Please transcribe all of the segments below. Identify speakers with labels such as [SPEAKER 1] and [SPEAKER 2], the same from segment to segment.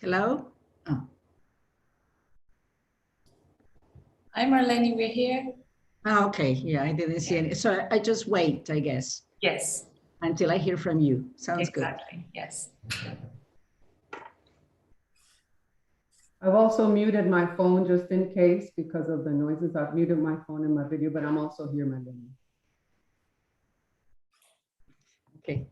[SPEAKER 1] Hello? Oh.
[SPEAKER 2] Hi, Marleni, we're here.
[SPEAKER 1] Okay. Yeah, I didn't see any. So I just wait, I guess.
[SPEAKER 2] Yes.
[SPEAKER 1] Until I hear from you. Sounds
[SPEAKER 2] exactly. Yes.
[SPEAKER 3] I've also muted my phone just in case because of the noises. I've muted my phone and my video, but I'm also here, Marleni.
[SPEAKER 1] Okay.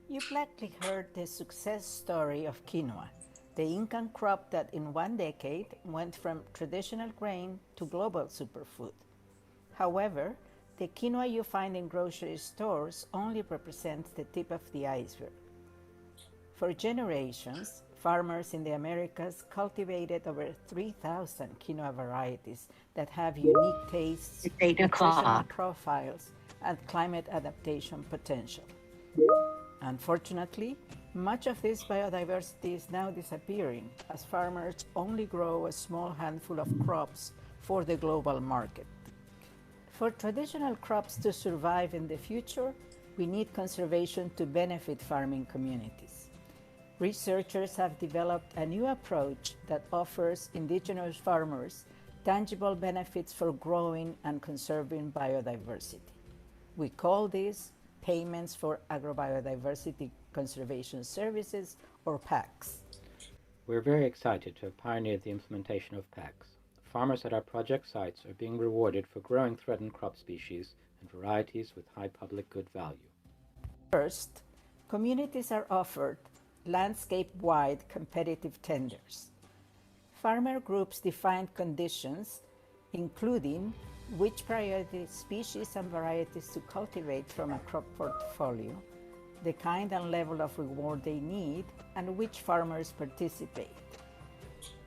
[SPEAKER 4] You've likely heard the success story of quinoa, the Incan crop that in one decade went from traditional grain to global superfood. However, the quinoa you find in grocery stores only represents the tip of the iceberg. For generations, farmers in the Americas cultivated over 3,000 quinoa varieties that have unique tastes, nutritional profiles, and climate adaptation potential. Unfortunately, much of this biodiversity is now disappearing as farmers only grow a small handful of crops for the global market. For traditional crops to survive in the future, we need conservation to benefit farming communities. Researchers have developed a new approach that offers indigenous farmers tangible benefits for growing and conserving biodiversity. We call this Payments for Agrobiodiversity Conservation Services, or PACS.
[SPEAKER 5] We're very excited to have pioneered the implementation of PACS. Farmers at our project sites are being rewarded for growing threatened crop species and varieties with high public good value.
[SPEAKER 4] First, communities are offered landscape-wide competitive tenders. Farmer groups define conditions, including which priority species and varieties to cultivate from a crop portfolio, the kind and level of reward they need, and which farmers participate.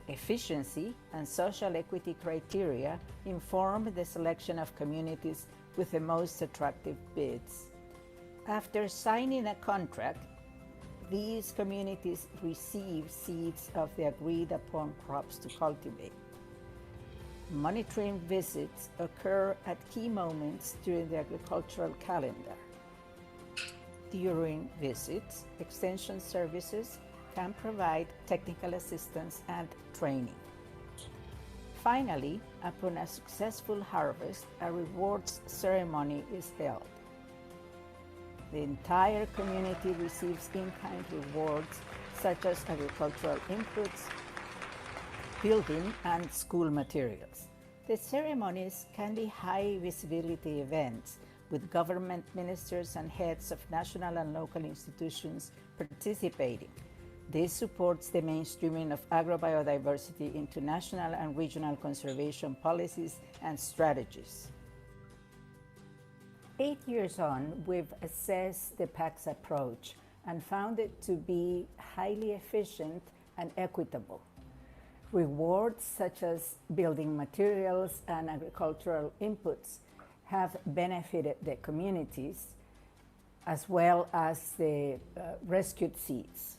[SPEAKER 4] Efficiency and social equity criteria inform the selection of communities with the most attractive bids. After signing a contract, these communities receive seeds of the agreed upon crops to cultivate. Monitoring visits occur at key moments during the agricultural calendar. During visits, Extension Services can provide technical assistance and training. Finally, upon a successful harvest, a rewards ceremony is held. The entire community receives in-kind rewards such as agricultural inputs, building, and school materials. The ceremonies can be high visibility events with government ministers and heads of national and local institutions participating. This supports the mainstreaming of agrobiodiversity into national and regional conservation policies and strategies. 8 years on, we've assessed the PACS approach and found it to be highly efficient and equitable. Rewards such as building materials and agricultural inputs have benefited the communities as well as the rescued seeds.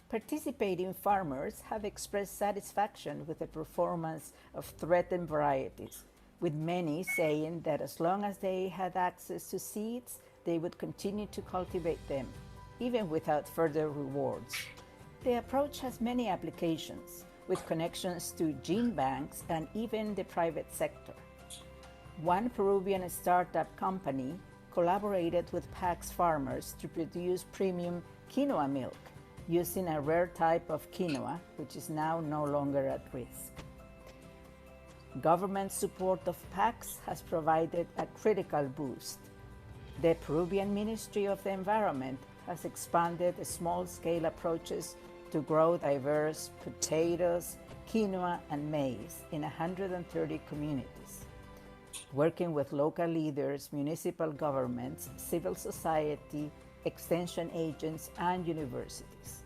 [SPEAKER 4] Participating farmers have expressed satisfaction with the performance of threatened varieties, with many saying that as long as they had access to seeds, they would continue to cultivate them, even without further rewards. The approach has many applications, with connections to Genebanks and even the private sector. One Peruvian startup company collaborated with PACS farmers to produce premium quinoa milk using a rare type of quinoa, which is now no longer at risk. Government support of PACS has provided a critical boost. The Peruvian Ministry of the Environment has expanded small-scale approaches to grow diverse potatoes, quinoa, and maize in 130 communities, working with local leaders, municipal governments, civil society, extension agents, and universities.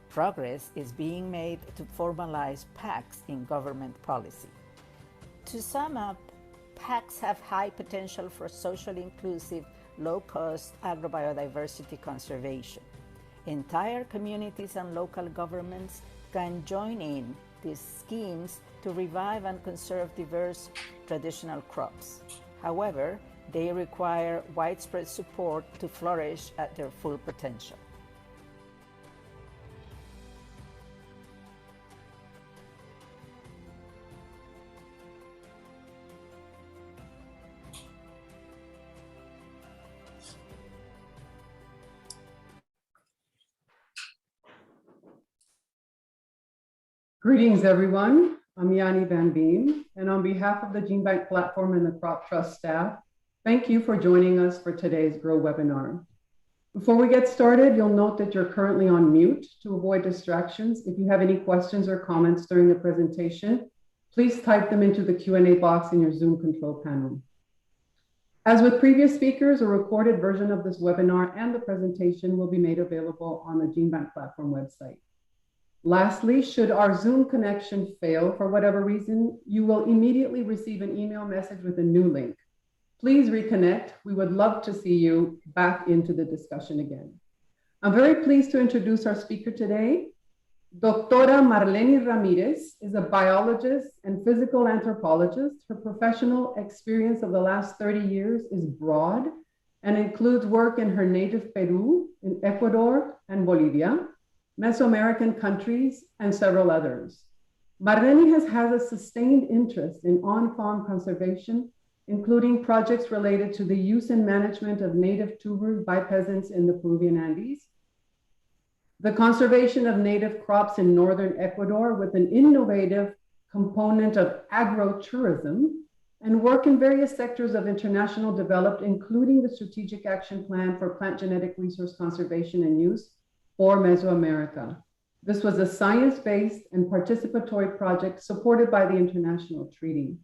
[SPEAKER 4] Progress is being made to formalize PACS in government policy. To sum up, PACS have high potential for socially inclusive, low-cost agrobiodiversity conservation. Entire communities and local governments can join in these schemes to revive and conserve diverse traditional crops. However, they require widespread support to flourish at their full potential.
[SPEAKER 3] Greetings, everyone. I'm Yanni Van Beem, and on behalf of the Genebank platform and the Crop Trust staff, thank you for joining us for today's Grow webinar. Before we get started, you'll note that you're currently on mute to avoid distractions. If you have any questions or comments during the presentation, please type them into the Q&A box in your Zoom control panel. As with previous speakers, a recorded version of this webinar and the presentation will be made available on the Genebank platform website. Lastly, should our Zoom connection fail for whatever reason, you will immediately receive an email message with a new link. Please reconnect. We would love to see you back into the discussion again. I'm very pleased to introduce our speaker today. Doctora Marleni Ramirez is a biologist and physical anthropologist. Her professional experience of the last 30 years is broad and includes work in her native Peru, in Ecuador and Bolivia, Mesoamerican countries, and several others. Marleni has a sustained interest in on-farm conservation, including projects related to the use and management of native tubers by peasants in the Peruvian Andes, the conservation of native crops in northern Ecuador with an innovative component of agrotourism, and work in various sectors of international development, including the Strategic Action Plan for Plant Genetic Resource Conservation and Use for Mesoamerica. This was a science-based and participatory project supported by the international treaty.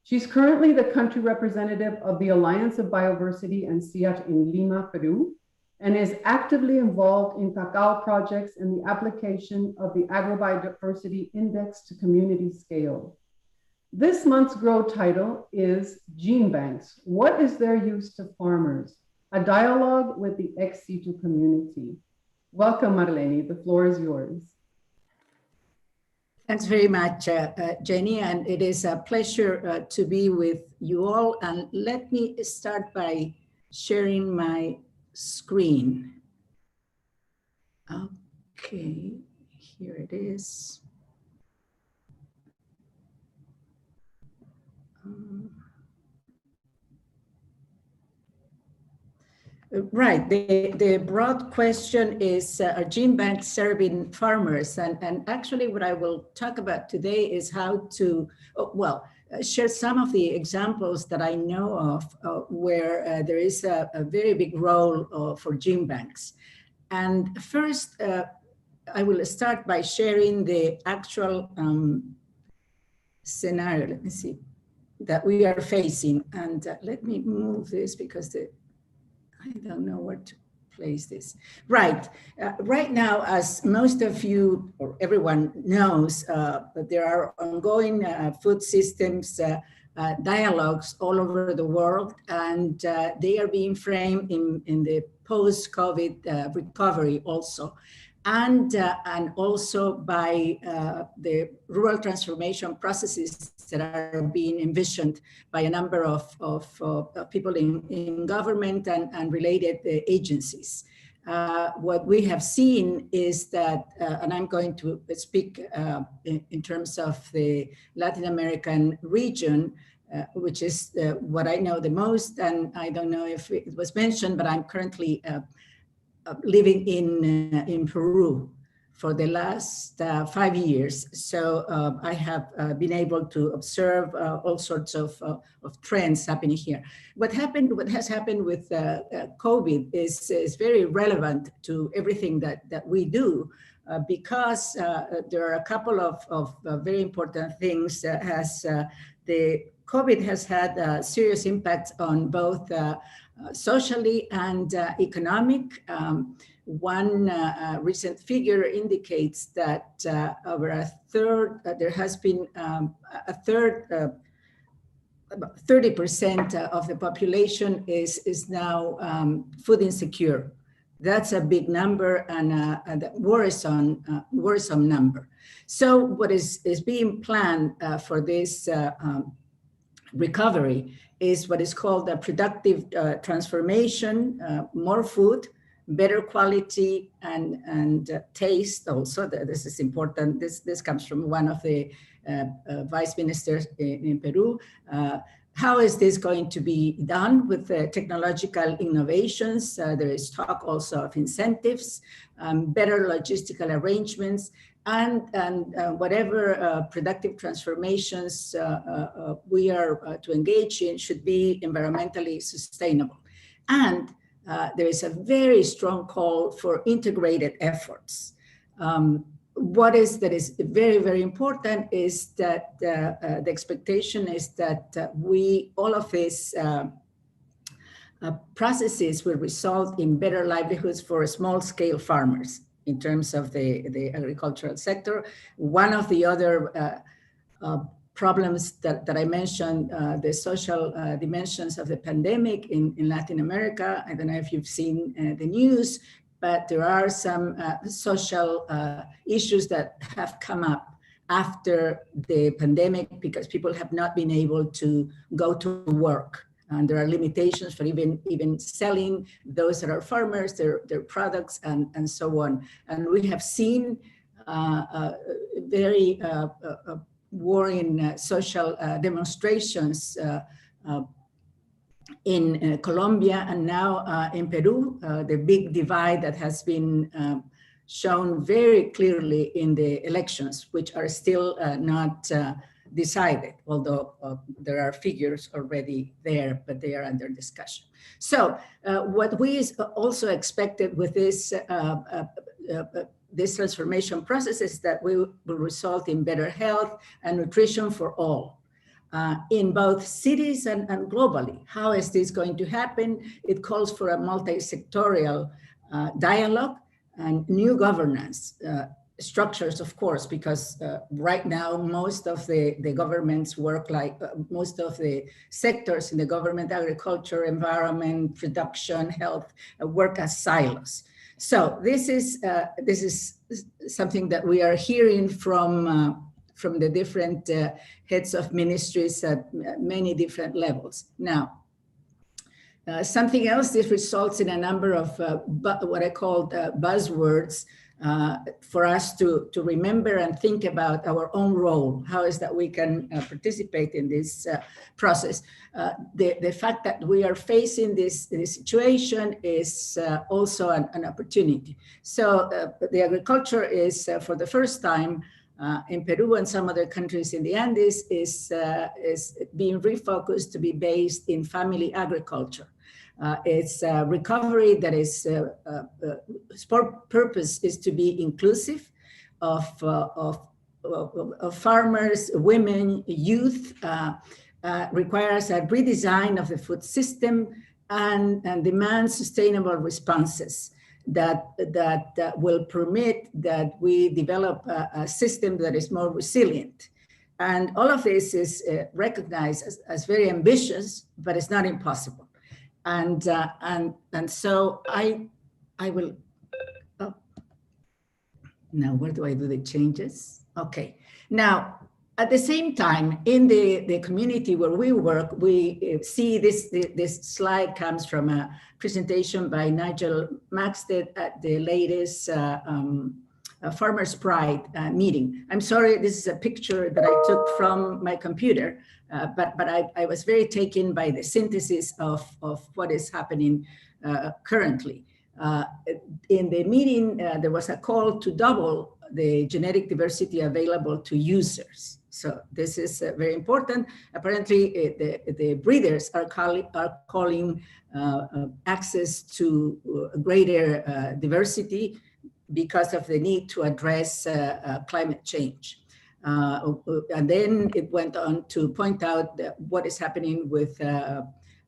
[SPEAKER 3] She's currently the country representative of the Alliance of Bioversity and CIAT in Lima, Peru, and is actively involved in cacao projects and the application of the Agrobiodiversity Index to community scale. This month's Grow title is Genebanks, What is Their Use to Farmers? A dialogue with the ex situ community. Welcome, Marleni. The floor is yours.
[SPEAKER 1] Thanks very much, Jenny, and it is a pleasure to be with you all. And let me start by sharing my screen. Okay, here it is. Right, the broad question is, are Genebanks serving farmers? And actually what I will talk about today is how to, share some of the examples that I know of where there is a very big role for Genebanks. And first, I will start by sharing the actual scenario, let me see, that we are facing. And let me move this because I don't know where to place this. Right, right now, as most of you or everyone knows, there are ongoing food systems dialogues all over the world, and they are being framed in the post-COVID recovery also. And also by the rural transformation processes that are being envisioned by a number of people in government and related agencies. what we have seen is that, and I'm going to speak in terms of the Latin American region, which is what I know the most, and I don't know if it was mentioned, but I'm currently living in Peru for the last 5 years. So I have been able to observe all sorts of trends happening here. What has happened with COVID is very relevant to everything that we do, because there are a couple of very important things. The COVID has had serious impacts on both socially and economic. One recent figure indicates that over a third, there has been a third, about 30% of the population is now food insecure. That's a big number and a worrisome number. So what is being planned for this recovery is what is called a productive transformation, more food, better quality and taste also. This is important. This comes from one of the vice ministers in Peru. How is this going to be done with technological innovations? There is talk also of incentives, better logistical arrangements, and whatever productive transformations we are to engage in should be environmentally sustainable. And there is a very strong call for integrated efforts. What is very, very important is that the expectation is that all of these processes will result in better livelihoods for small-scale farmers in terms of the agricultural sector. One of the other problems that I mentioned, the social dimensions of the pandemic in Latin America. I don't know if you've seen the news, but there are some social issues that have come up after the pandemic because people have not been able to go to work. And there are limitations for even selling those that are farmers, their products and so on. And we have seen very worrying social demonstrations in Colombia and now in Peru, the big divide that has been shown very clearly in the elections, which are still not decided, although there are figures already there, but they are under discussion. So what we also expected with this transformation process is that we will result in better health and nutrition for all in both cities and globally. How is this going to happen? It calls for a multi-sectorial dialogue and new governance structures, of course, because right now most of the governments work like most of the sectors in the government, agriculture, environment, production, health, work as silos. So this is something that we are hearing from the different heads of ministries at many different levels. Now, something else, this results in a number of what I call buzzwords for us to remember and think about our own role. How is that we can participate in this process? The fact that we are facing this situation is also an opportunity. So the agriculture is for the first time in Peru and some other countries in the Andes is being refocused to be based in family agriculture. It's a recovery that is, purpose is to be inclusive of farmers, women, youth, requires a redesign of the food system and demands sustainable responses that will permit that we develop a system that is more resilient. And all of this is recognized as very ambitious, but it's not impossible. And so I will, oh, now where do I do the changes? Okay, now At the same time, in the community where we work, we see this slide comes from a presentation by Nigel Maxted at the latest Farmers' Pride meeting. I'm sorry, this is a picture that I took from my computer, but I was very taken by the synthesis of what is happening currently. In the meeting, there was a call to double the genetic diversity available to users. So this is very important. Apparently, the breeders are calling access to greater diversity because of the need to address climate change. And then it went on to point out that what is happening with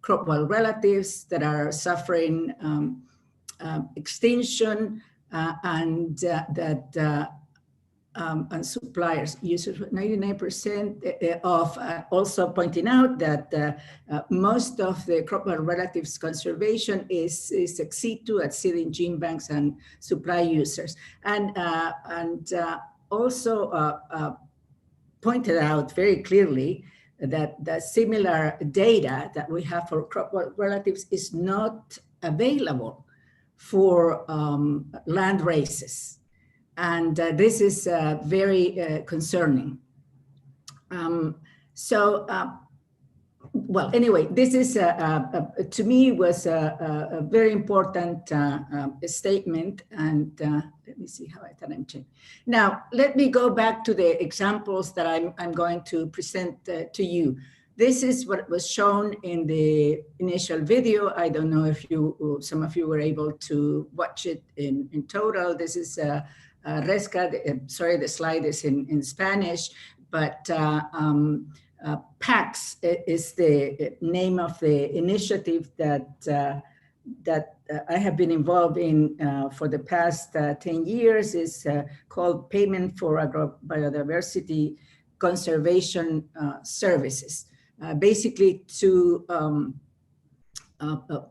[SPEAKER 1] crop wild relatives that are suffering extinction and and suppliers, users 99% of also pointing out that most of the crop wild relatives conservation is ex situ at seeding gene banks and supply users. And also pointed out very clearly that the similar data that we have for crop wild relatives is not available for land races. And this is very concerning. Well, anyway, this is, to me, was a very important statement. And let me see how I thought I'm changing. Now, let me go back to the examples that I'm going to present to you. This is what was shown in the initial video. I don't know if some of you were able to watch it in total. This is Resca, sorry, the slide is in Spanish, but PAX is the name of the initiative that I have been involved in for the past 10 years. Is called Payment for Agrobiodiversity Conservation Services, basically to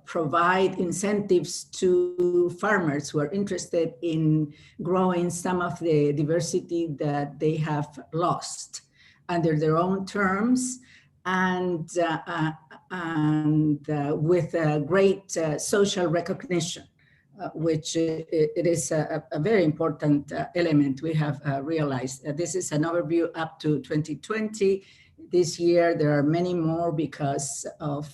[SPEAKER 1] provide incentives to farmers who are interested in growing some of the diversity that they have lost under their own terms and with a great social recognition, which it is a very important element we have realized. This is an overview up to 2020. This year, there are many more because of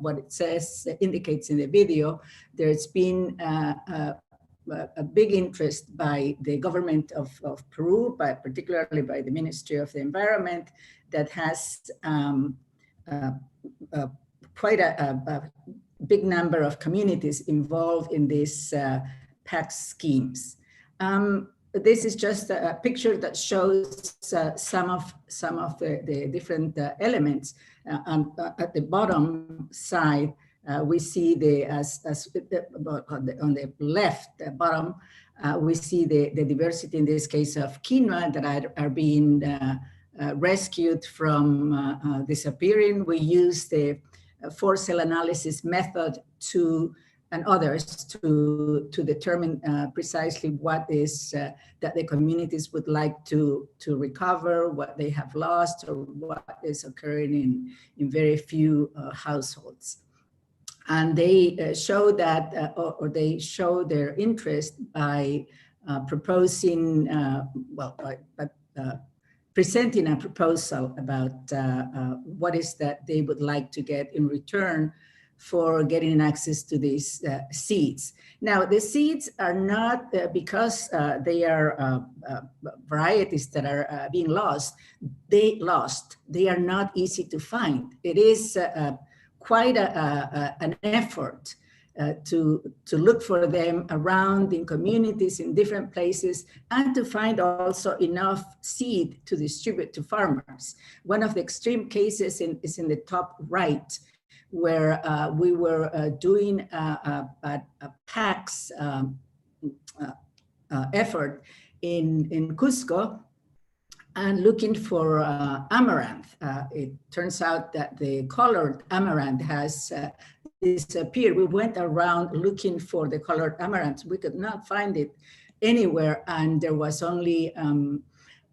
[SPEAKER 1] what it says, indicates in the video. There's been a big interest by the government of Peru, particularly by the Ministry of the Environment, that has quite a big number of communities involved in these PAC schemes. This is just a picture that shows some of the different elements. At the bottom side, we see on the left bottom, we see the diversity in this case of quinoa that are being rescued from disappearing. We use the 4-cell analysis method and others to determine precisely what is that the communities would like to recover, what they have lost, or what is occurring in very few households. And they show that, or they show their interest by proposing, presenting a proposal about what is that they would like to get in return for getting access to these seeds. Now, the seeds are not, because they are varieties that are being lost, they are not easy to find. It is quite an effort to look for them around in communities in different places and to find also enough seed to distribute to farmers. One of the extreme cases is in the top right, where we were doing a PAX effort in Cusco and looking for amaranth. It turns out that the colored amaranth has disappeared. We went around looking for the colored amaranth. We could not find it anywhere, and there was only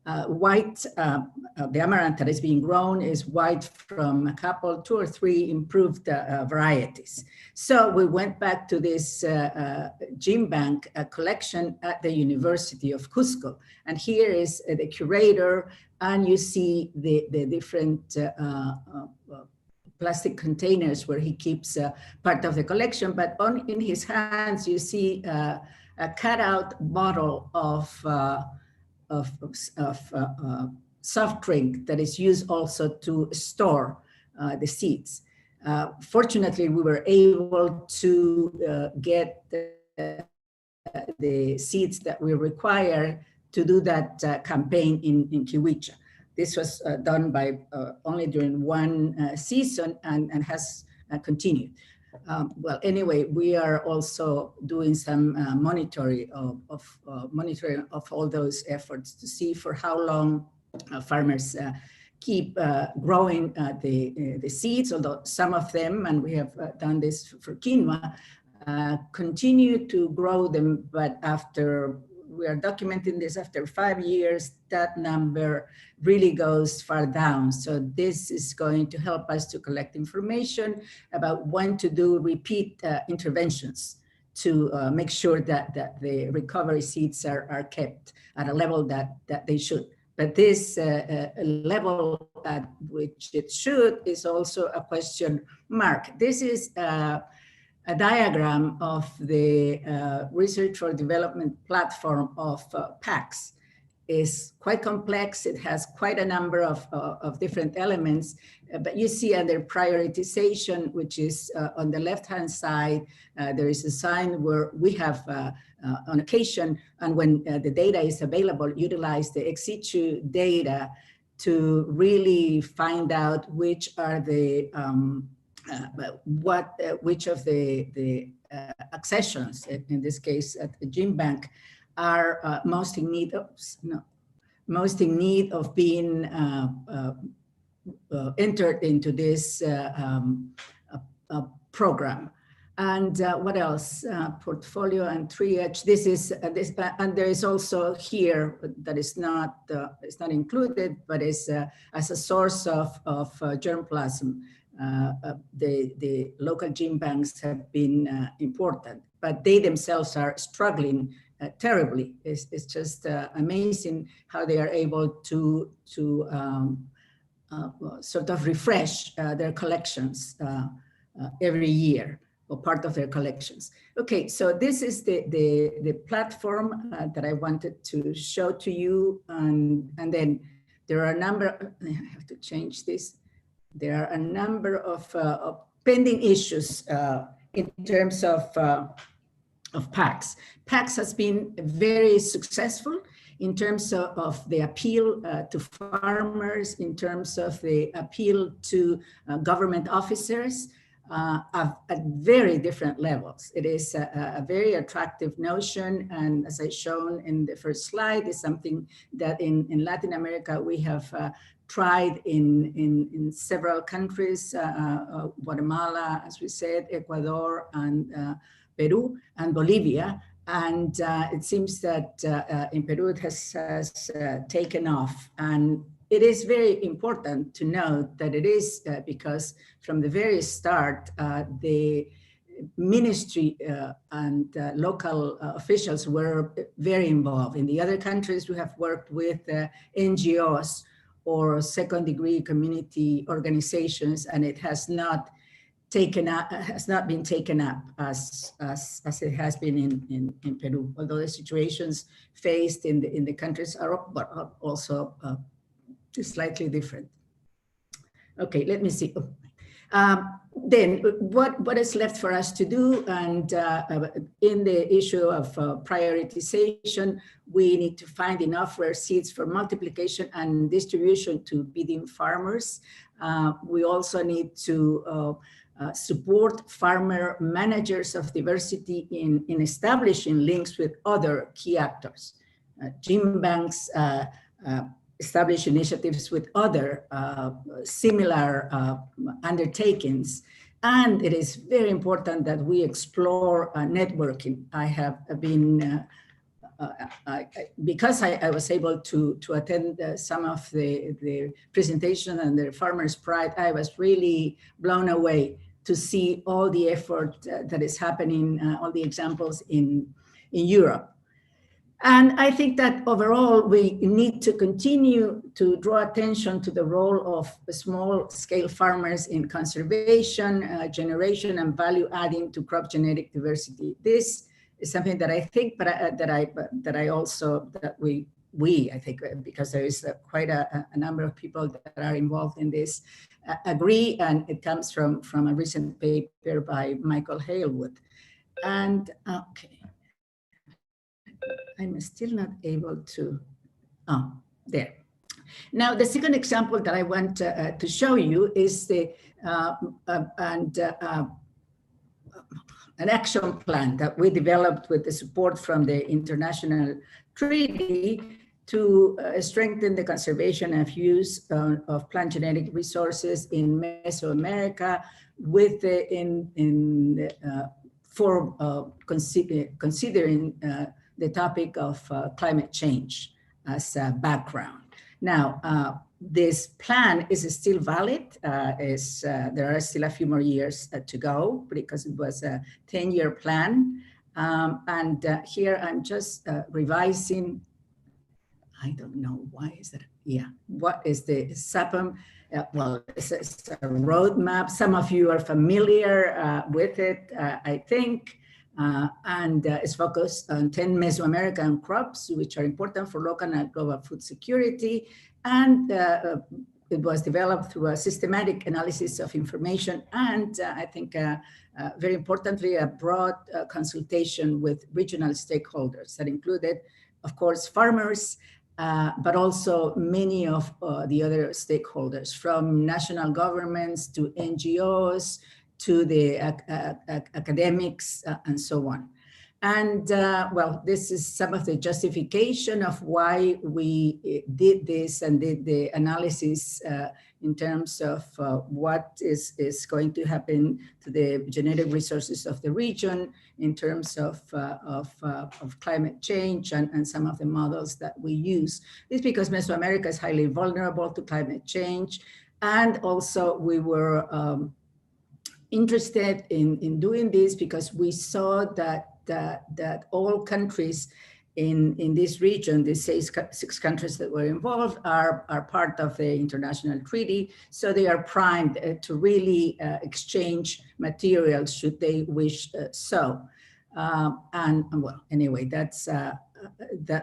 [SPEAKER 1] the amaranth that is being grown is white from a couple, 2 or 3 improved varieties. So we went back to this Genebanks collection at the University of Cusco. And here is the curator, and you see the different plastic containers where he keeps part of the collection, but in his hands, you see a cutout bottle of soft drink that is used also to store the seeds. Fortunately, we were able to get the seeds that we require to do that campaign in Kiwicha. This was done by only during one season and has continued. Well, anyway, we are also doing some monitoring of all those efforts to see for how long farmers keep growing the seeds, although some of them, and we have done this for quinoa, continue to grow them, but we are documenting this after 5 years, that number really goes far down. So this is going to help us to collect information about when to do repeat interventions to make sure that the recovery seeds are kept at a level that they should. But this level at which it should is also a question mark. This is a diagram of the Research for Development platform of PACS. Is quite complex. It has quite a number of different elements, but you see under prioritization, which is on the left-hand side, there is a sign where we have on occasion, and when the data is available, utilize the ex situ data to really find out which are the which of the accessions, in this case at the Genebanks, are most in need of being entered into this program. And what else? Portfolio and triage. This is and there is also here that is not it's not included, but is as a source of germplasm. The local Genebanks have been important, but they themselves are struggling terribly. It's just amazing how they are able to sort of refresh their collections every year, or part of their collections. Okay, so this is the platform that I wanted to show to you, and then there are a number. I have to change this. There are a number of pending issues in terms of PACS. PACS has been very successful in terms of the appeal to farmers, in terms of the appeal to government officers at very different levels. It is a very attractive notion, and as I shown in the first slide, is something that in Latin America we have tried in several countries, Guatemala, as we said, Ecuador, and Peru, and Bolivia. And it seems that in Peru it has taken off. And it is very important to note that it is because from the very start, the ministry and local officials were very involved. In the other countries, we have worked with NGOs or second-degree community organizations, and it has not been taken up as it has been in Peru, although the situations faced in the countries are also slightly different. Okay, let me see. Then what is left for us to do? And in the issue of prioritization, we need to find enough rare seeds for multiplication and distribution to bedding farmers. We also need to support farmer managers of diversity in establishing links with other key actors. Genebanks establish initiatives with other similar undertakings. And it is very important that we explore networking. I have been because I was able to attend some of the presentation and the Farmers' Pride, I was really blown away to see all the effort that is happening, all the examples in Europe. And I think that overall, we need to continue to draw attention to the role of small-scale farmers in conservation, generation, and value adding to crop genetic diversity. This is something that I think, that we, I think, because there is quite a number of people that are involved in this, agree, and it comes from a recent paper by Michael Halewood. And, okay. I'm still not able to, there. Now, the second example that I want to show you is an action plan that we developed with the support from the international treaty to strengthen the conservation of use of plant genetic resources in Mesoamerica with considering the topic of climate change as a background. Now, this plan is still valid. There are still a few more years to go because it was a 10-year plan. Here I'm just revising. I don't know why is that. Yeah, what is the SAPM? Well, it's a roadmap. Some of you are familiar with it, I think. It's focused on 10 Mesoamerican crops, which are important for local and global food security. And it was developed through a systematic analysis of information and I think very importantly, a broad consultation with regional stakeholders that included, of course, farmers, but also many of the other stakeholders, from national governments to NGOs, to the academics and so on. And well, this is some of the justification of why we did this and did the analysis in terms of what is going to happen to the genetic resources of the region in terms of climate change and some of the models that we use. It's because Mesoamerica is highly vulnerable to climate change. And also we were interested in doing this because we saw that all countries in this region, the six countries that were involved are part of the international treaty. So they are primed to really exchange materials should they wish so. And well, anyway, that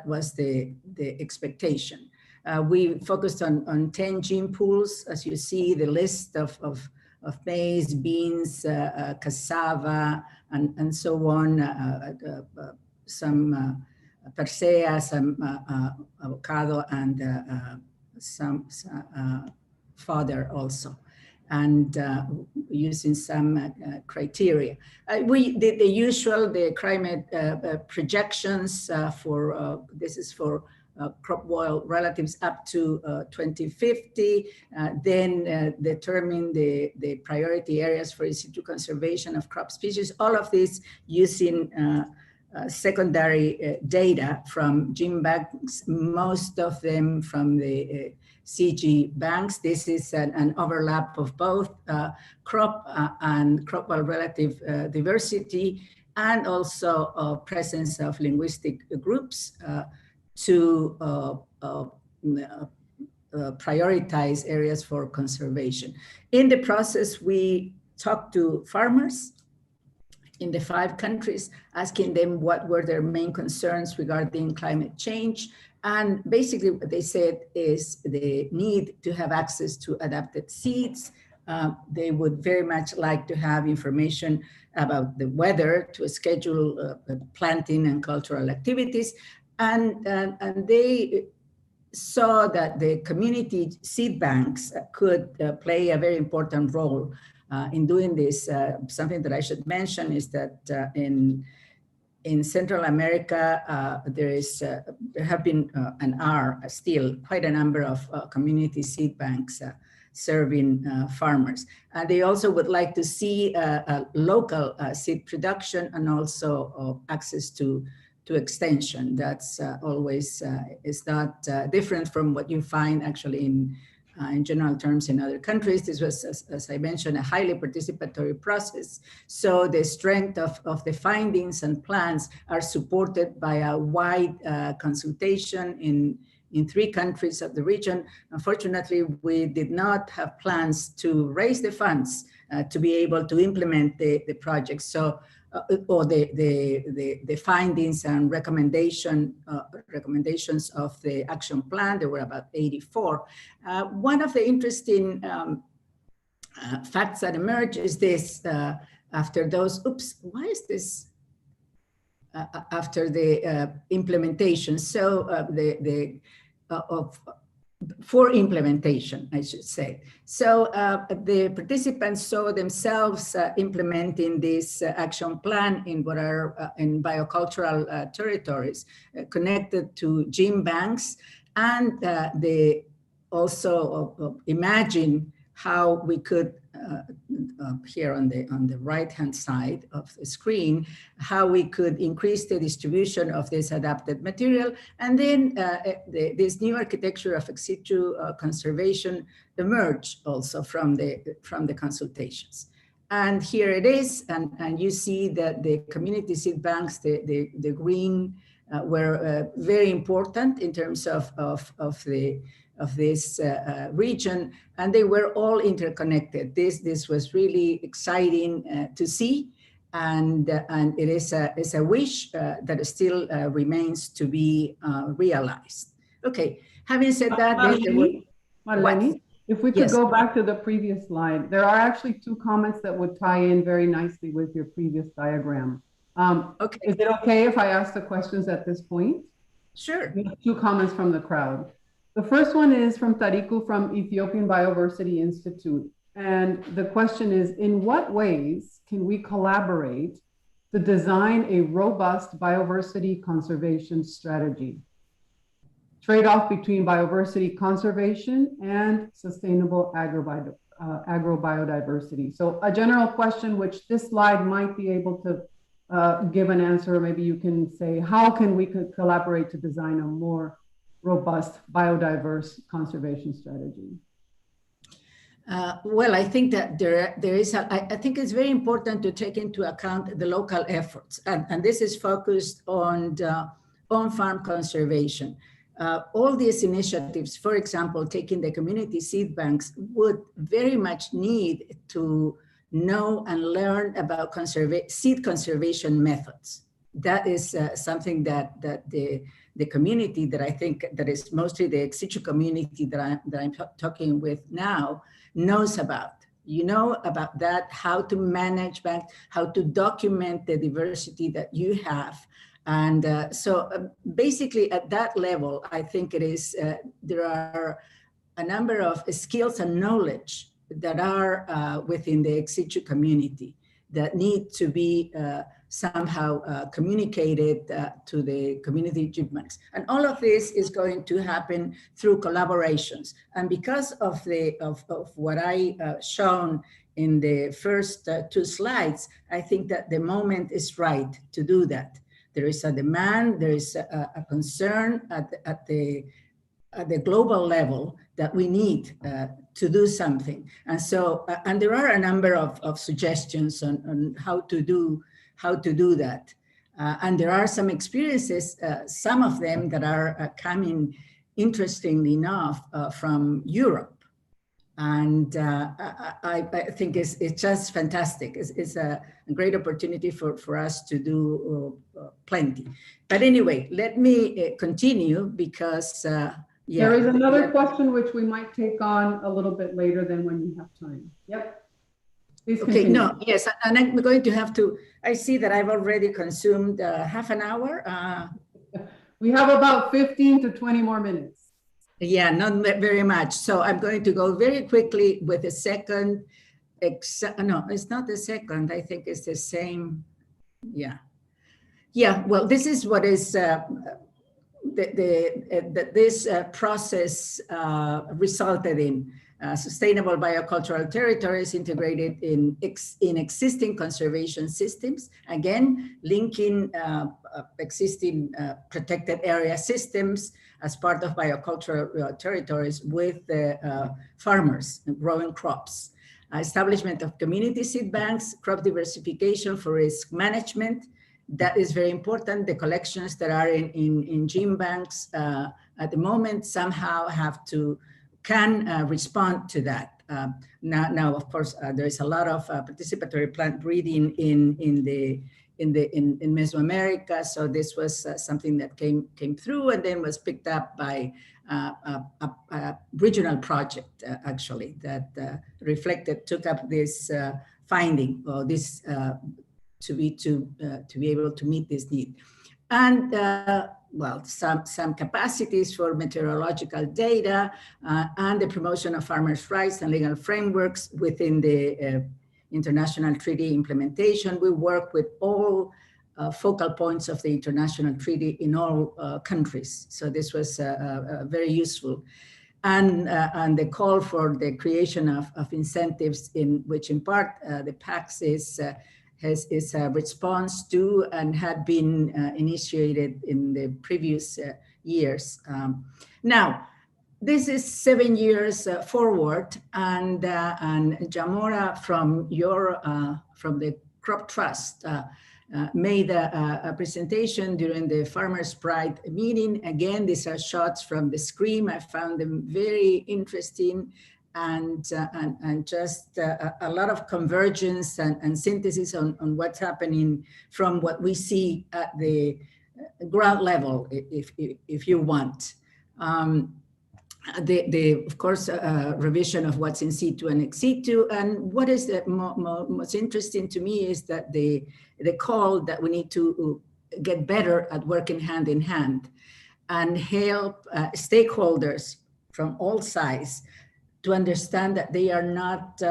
[SPEAKER 1] was the expectation. We focused on 10 gene pools, as you see, the list of maize, beans, cassava, and so on, some persea, some avocado, and some fodder also, and using some criteria. We did the usual, the climate projections for, this is for crop boil relatives up to 2050, then determine the priority areas for in situ conservation of crop species, all of this using secondary data from Genebanks, most of them from the Genebanks. This is an overlap of both crop and crop boil relative diversity, and also presence of linguistic groups to prioritize areas for conservation. In the process, we talked to farmers in the 5 countries, asking them what were their main concerns regarding climate change. And basically what they said is the need to have access to adapted seeds. They would very much like to have information about the weather to schedule planting and cultural activities. And they saw that the community seed banks could play a very important role in doing this. Something that I should mention is that in Central America, there have been and are still quite a number of community seed banks serving farmers. And they also would like to see a local seed production and also access to to extension. That's always is not different from what you find actually in general terms in other countries. This was, as I mentioned, a highly participatory process. So the strength of the findings and plans are supported by a wide consultation in 3 countries of the region. Unfortunately, we did not have plans to raise the funds to be able to implement the project. So, or the findings and recommendations of the action plan. There were about 84. One of the interesting facts that emerged is this, after those, why is this? After the implementation, so for implementation, I should say. So the participants saw themselves implementing this action plan in what are in biocultural territories connected to Genebanks, and they also imagine how we could here on the right-hand side of the screen, how we could increase the distribution of this adapted material. And then this new architecture of ex situ conservation emerged also from the consultations. And here it is, and you see that the community seed banks, the green, were very important in terms of this region, and they were all interconnected. This was really exciting to see, and it is a wish that still remains to be realized. Okay, having said that,
[SPEAKER 3] Marleni, if we could go back to the previous slide, there are actually 2 comments that would tie in very nicely with your previous diagram. Okay. Is it okay if I ask the questions at this point?
[SPEAKER 1] Sure.
[SPEAKER 3] We have 2 comments from the crowd. The first one is from Tariku from Ethiopian Bioversity Institute. And the question is, in what ways can we collaborate to design a robust biodiversity conservation strategy? Trade-off between biodiversity conservation and sustainable agrobiodiversity. So a general question, which this slide might be able to give an answer, or maybe you can say, how can we collaborate to design a more robust biodiverse conservation strategy?
[SPEAKER 1] Well, I think that there is, I think it's very important to take into account the local efforts, and this is focused on on-farm conservation. All these initiatives, for example, taking the community seed banks, would very much need to know and learn about seed conservation methods. That is something that the community that I think that is mostly the ex situ community that I'm talking with now knows about. You know about that, how to manage banks, how to document the diversity that you have. And so basically at that level, I think it is, there are a number of skills and knowledge that are within the ex situ community that need to be somehow communicated to the community Genebanks. And all of this is going to happen through collaborations. And because of what I shown in the first 2 slides, I think that the moment is right to do that. There is a demand, there is a concern at the global level that we need to do something. And so, and there are a number of suggestions on how to do that. And there are some experiences, some of them that are coming, interestingly enough, from Europe. And I think it's just fantastic. It's a great opportunity for us to do plenty. But anyway, let me continue because
[SPEAKER 3] there is another question which we might take on a little bit later than when you have time. Yep. Please continue.
[SPEAKER 1] Okay, no, yes, and I'm going to have to, I see that I've already consumed half an hour.
[SPEAKER 3] We have about 15 to 20 more minutes.
[SPEAKER 1] Yeah, not very much. So I'm going to go very quickly with the second, no, it's not the second, I think it's the same, yeah. Yeah, well, this is what is, this process resulted in. sustainable biocultural territories integrated in existing conservation systems, again, linking existing protected area systems as part of biocultural territories with the farmers growing crops. Establishment of community seed banks, crop diversification for risk management. That is very important. The collections that are in Genebanks at the moment somehow can respond to that. Now, of course, there is a lot of participatory plant breeding in Mesoamerica. So this was something that came through and then was picked up by a regional project, actually, that took up this finding, or this to be able to meet this need. And well, some capacities for meteorological data and the promotion of farmers' rights and legal frameworks within the international treaty implementation. We work with all focal points of the international treaty in all countries. So this was very useful. And the call for the creation of incentives, in which in part the PACS is a response to and had been initiated in the previous years. Now, this is 7 years forward, and Jamora from the Crop Trust made a presentation during the Farmers' Pride meeting. Again, these are shots from the screen. I found them very interesting, and just a lot of convergence and synthesis on what's happening from what we see at the ground level, if you want. Of course, revision of what's in situ and ex situ. And what is the most interesting to me is that the call that we need to get better at working hand in hand and help stakeholders from all sides to understand that they are not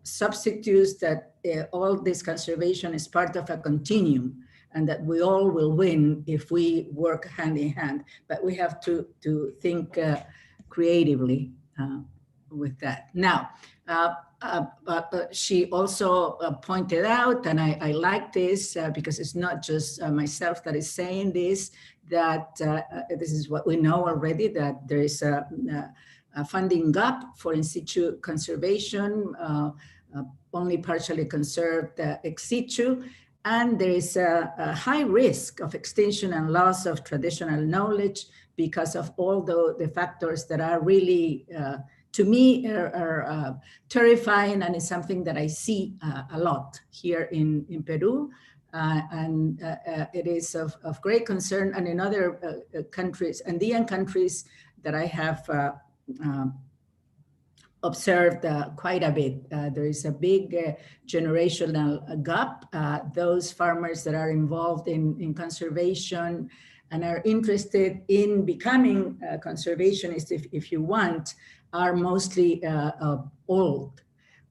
[SPEAKER 1] substitutes, that all this conservation is part of a continuum, and that we all will win if we work hand in hand. But we have to think creatively with that. Now, she also pointed out, and I like this because it's not just myself that is saying this, that this is what we know already, that there is a funding gap for in situ conservation, only partially conserved ex situ. And there is a high risk of extinction and loss of traditional knowledge because of all the factors that are really, to me, are terrifying, and it's something that I see a lot here in Peru. And it is of great concern, and in other countries, Andean countries, that I have observed quite a bit. There is a big generational gap. Those farmers that are involved in conservation and are interested in becoming conservationists, if you want, are mostly old,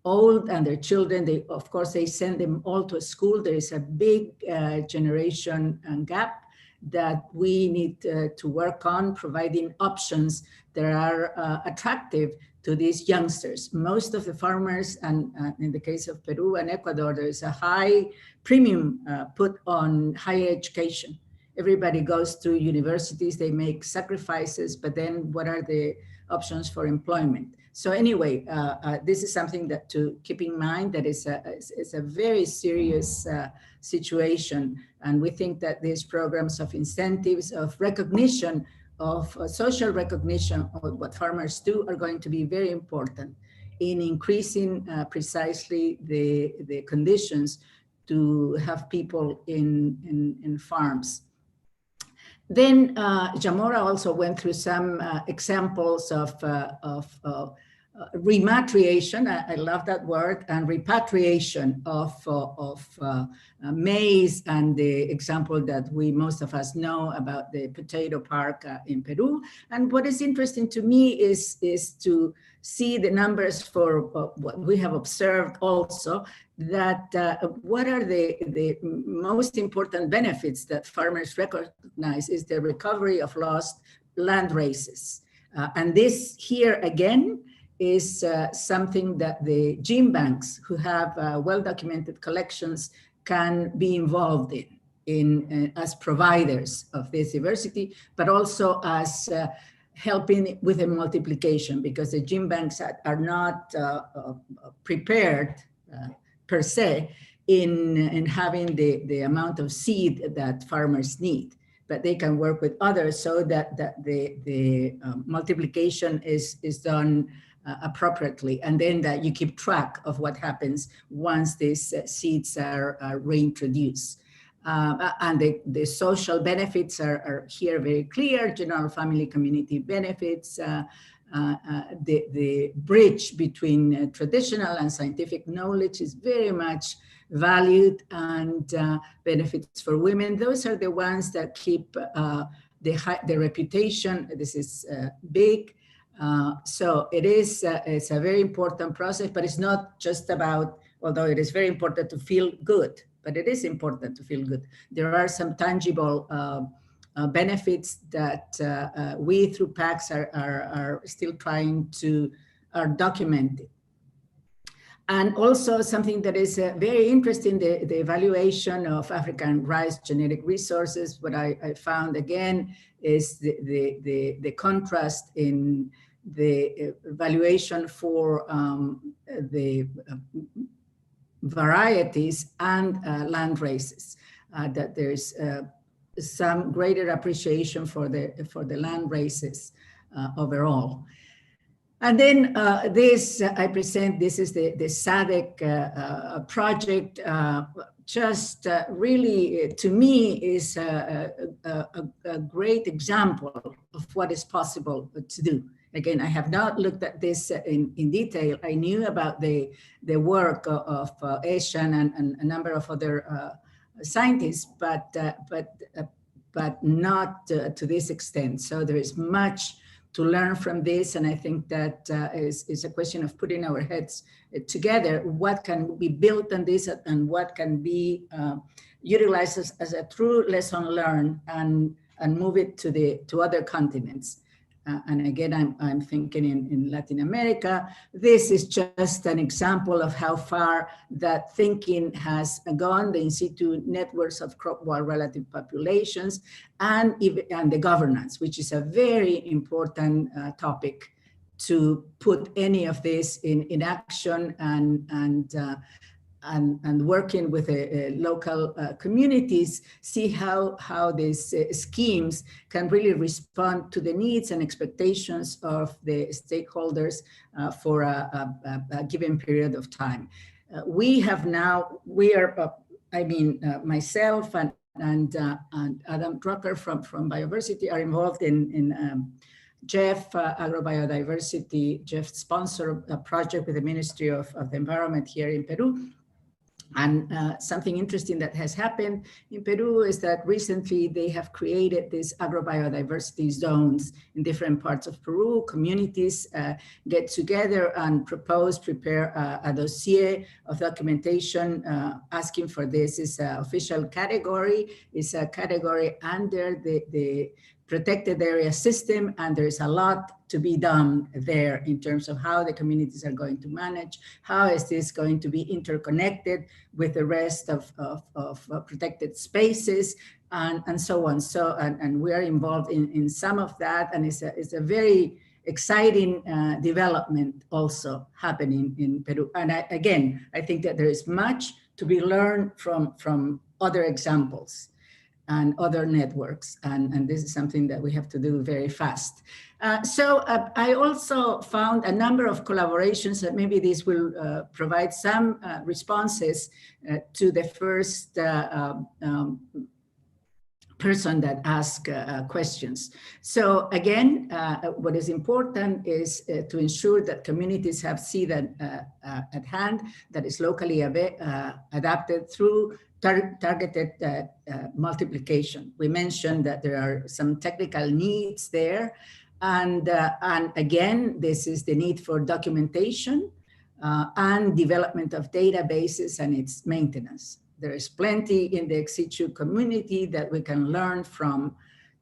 [SPEAKER 1] and their children, of course, they send them all to school. There is a big generation gap that we need to work on, providing options that are attractive to these youngsters. Most of the farmers, and in the case of Peru and Ecuador, there is a high premium put on higher education. Everybody goes to universities, they make sacrifices, but then what are the options for employment? So anyway, this is something that to keep in mind, that is a very serious situation. And we think that these programs of incentives, of recognition, of social recognition of what farmers do are going to be very important in increasing precisely the conditions to have people in farms. Then Jamora also went through some examples of rematriation, I love that word, and repatriation of maize, and the example that most of us know about the potato park in Peru. And what is interesting to me is to see the numbers for what we have observed also, that what are the most important benefits that farmers recognize is the recovery of lost land races. And this here again is something that the Genebanks, who have well-documented collections, can be involved in as providers of this diversity, but also as helping with the multiplication, because the Genebanks are not prepared per se in having the amount of seed that farmers need, but they can work with others so that the multiplication is done appropriately, and then that you keep track of what happens once these seeds are reintroduced. And the social benefits are here very clear: general family community benefits, the bridge between traditional and scientific knowledge is very much valued, and benefits for women. Those are the ones that keep the reputation. This is big. So it's a very important process, but it's not just about, although it is very important to feel good, but it is important to feel good. There are some tangible benefits that we through PACS are still trying to document. And also something that is very interesting, the evaluation of African rice genetic resources. What I found again is the contrast in the evaluation for the varieties and land races, that there's some greater appreciation for the land races overall. And then this I present, this is the SADC project. Just really, to me, is a great example of what is possible to do. Again, I have not looked at this in detail. I knew about the work of Asian and a number of other scientists, but not to this extent. So there is much to learn from this, and I think that is a question of putting our heads together. What can be built on this, and what can be utilized as a true lesson learned, and move it to other continents. And again, I'm thinking in Latin America. This is just an example of how far that thinking has gone, the in situ networks of crop wild relative populations, and the governance, which is a very important topic to put any of this in action, and working with local communities, see how these schemes can really respond to the needs and expectations of the stakeholders for a given period of time. Myself and Adam Drucker from Bioversity are involved in Jeff Agrobiodiversity. Jeff sponsored a project with the Ministry of the Environment here in Peru. And something interesting that has happened in Peru is that recently they have created these agrobiodiversity zones in different parts of Peru. Communities get together and prepare a dossier of documentation asking for this. Is an official category. It's a category under the protected area system, and there's a lot to be done there in terms of how the communities are going to manage, how is this going to be interconnected with the rest of protected spaces, and so on. So, and we are involved in some of that, and it's a very exciting development also happening in Peru. And I think that there is much to be learned from other examples and other networks. And this is something that we have to do very fast. So I also found a number of collaborations that maybe this will provide some responses to the first person that asked questions. So again, what is important is to ensure that communities have seed at hand that is locally adapted through targeted multiplication. We mentioned that there are some technical needs there. And again, this is the need for documentation and development of databases and its maintenance. There is plenty in the ex situ community that we can learn from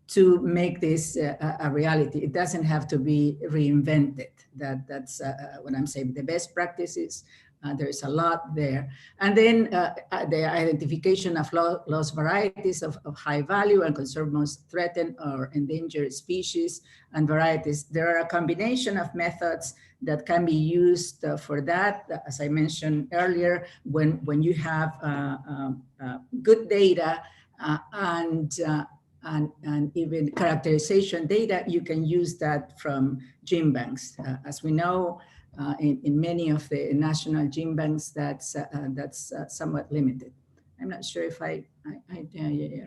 [SPEAKER 1] to make this a reality. It doesn't have to be reinvented. That's what I'm saying. The best practices, there's a lot there. And then the identification of lost varieties of high value and conserve most threatened or endangered species and varieties. There are a combination of methods that can be used for that. As I mentioned earlier, when you have good data and even characterization data, you can use that from Genebanks. As we know, in many of the national Genebanks, that's somewhat limited. I'm not sure if I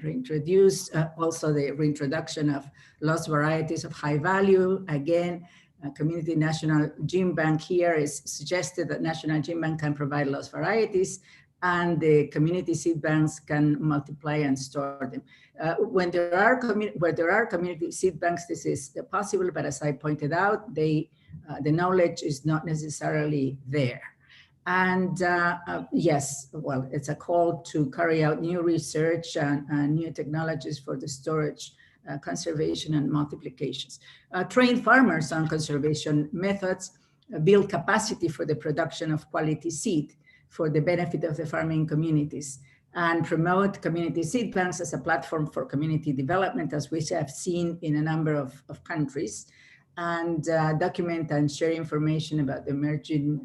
[SPEAKER 1] reintroduce also the reintroduction of lost varieties of high value. Again, Community National Genebank here is suggested that National Genebank can provide lost varieties, and the community seed banks can multiply and store them. Where there are community seed banks, this is possible, but as I pointed out, the knowledge is not necessarily there. And yes, well, it's a call to carry out new research and new technologies for the storage, conservation, and multiplications. Train farmers on conservation methods, build capacity for the production of quality seed for the benefit of the farming communities, and promote community seed banks as a platform for community development, as we have seen in a number of countries, and document and share information about the emerging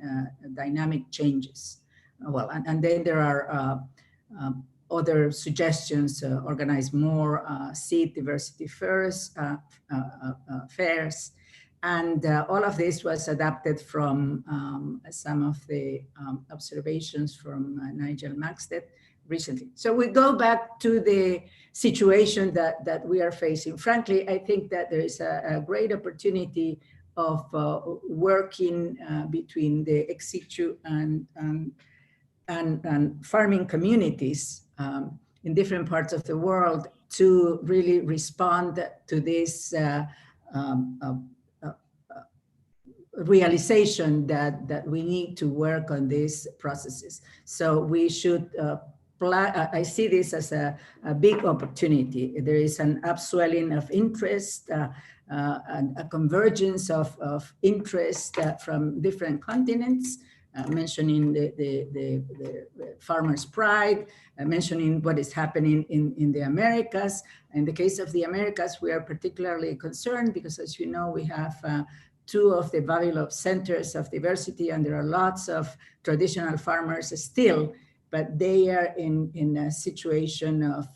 [SPEAKER 1] dynamic changes. Well, and then there are other suggestions, organize more seed diversity fairs, and all of this was adapted from some of the observations from Nigel Maxted recently. So we go back to the situation that we are facing. Frankly, I think that there is a great opportunity of working between the ex situ and farming communities in different parts of the world to really respond to this realization that we need to work on these processes. So we should I see this as a big opportunity. There is an upswelling of interest, and a convergence of interest from different continents, mentioning the farmer's pride, mentioning what is happening in the Americas. In the case of the Americas, we are particularly concerned because, as you know, we have two of the Vavilov centers of diversity, and there are lots of traditional farmers still, but they are in a situation of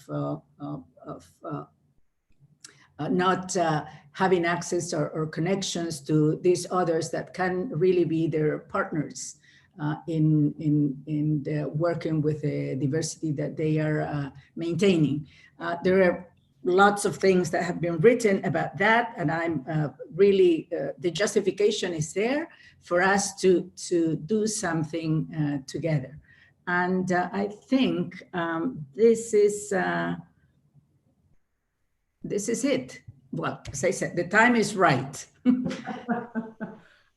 [SPEAKER 1] not having access or connections to these others that can really be their partners in the working with the diversity that they are maintaining. There are lots of things that have been written about that, and I'm really, the justification is there for us to do something together. And I think this is it. Well, as I said, the time is right.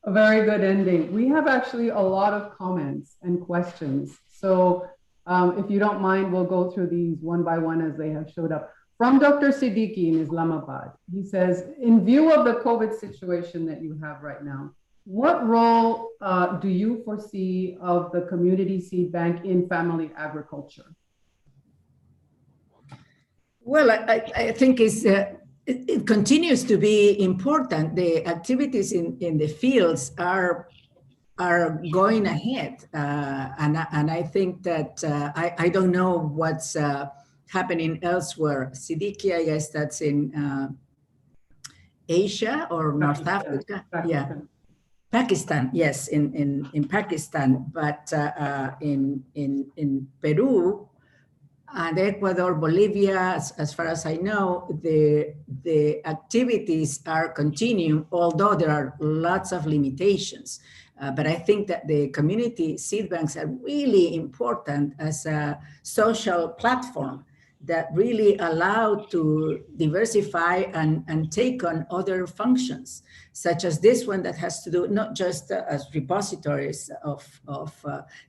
[SPEAKER 3] A very good ending. We have actually a lot of comments and questions. So if you don't mind, we'll go through these one by one as they have showed up. From Dr. Siddiqui in Islamabad, he says, in view of the COVID situation that you have right now, what role do you foresee of the community seed bank in family agriculture?
[SPEAKER 1] Well, I think it continues to be important. The activities in the fields are going ahead, and I think that I don't know what's happening elsewhere. Siddiqui, I guess that's in Asia or North Africa.
[SPEAKER 3] Pakistan.
[SPEAKER 1] Yeah. Pakistan, yes, in Pakistan, but in Peru and Ecuador, Bolivia, as far as I know, the activities are continuing, although there are lots of limitations. But I think that the community seed banks are really important as a social platform that really allow to diversify and take on other functions, such as this one that has to do not just as repositories of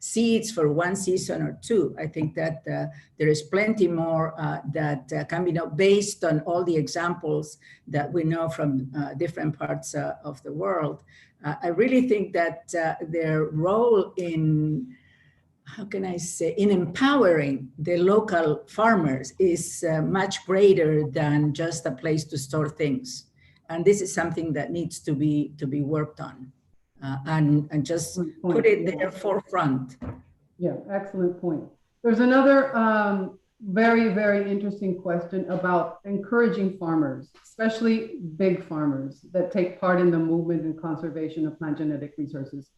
[SPEAKER 1] seeds for one season or two. I think that there is plenty more that can be done based on all the examples that we know from different parts of the world. I really think that their role in, how can I say, in empowering the local farmers is much greater than just a place to store things. And this is something that needs to be worked on and just put it there forefront.
[SPEAKER 3] Yeah, excellent point. There's another very, very interesting question about encouraging farmers, especially big farmers that take part in the movement and conservation of plant genetic resources.